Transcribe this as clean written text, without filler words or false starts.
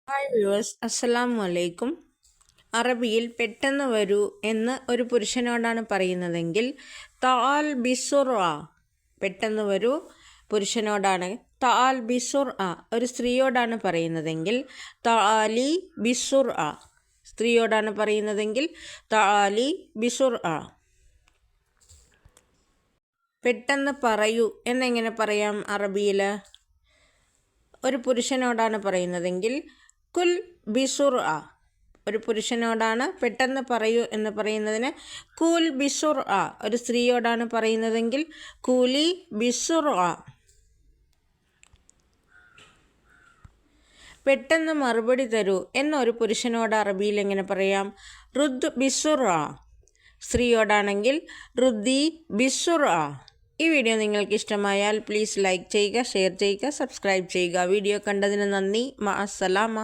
Hi viewers, അസ്സലാമു അലൈക്കും. അറബിയിൽ പെട്ടെന്ന് വരൂ എന്ന് ഒരു പുരുഷനോടാണ് പറയുന്നതെങ്കിൽ തആൽ ബിസുർഅ. പെട്ടെന്ന് വരൂ പുരുഷനോടാണ്. തആൽ ബിസുർഅ ഒരു സ്ത്രീയോടാണ് പറയുന്നതെങ്കിൽ തആലി ബിസുർഅ. സ്ത്രീയോടാണ് പറയുന്നതെങ്കിൽ തആലി ബിസുർഅ. പെട്ടെന്ന് പറയൂ എന്നെങ്ങനെ പറയാം അറബിയിൽ? ഒരു പുരുഷനോടാണ് പറയുന്നതെങ്കിൽ കുൽ ബിസുർഅ. ഒരു പുരുഷനോടാണ് പെട്ടെന്ന് പറയൂ എന്ന് പറയുന്നതിന് കൂൽ ബിസുർഅ. ഒരു സ്ത്രീയോടാണ് പറയുന്നതെങ്കിൽ കൂലി ബിസുർഅ. പെട്ടെന്ന് മറുപടി തരൂ എന്നൊരു പുരുഷനോട് അറബിയിൽ എങ്ങനെ പറയാം? റുദ് ബിസുർഅ. സ്ത്രീയോടാണെങ്കിൽ റുദ്ദി ബിസുർഅ. ഈ വീഡിയോ നിങ്ങൾക്ക് ഇഷ്ടമായാൽ പ്ലീസ് ലൈക്ക് ചെയ്യുക, ഷെയർ ചെയ്യുക, സബ്സ്ക്രൈബ് ചെയ്യുക. വീഡിയോ കണ്ടതിന് നന്ദി. മഅസ്സലാമ.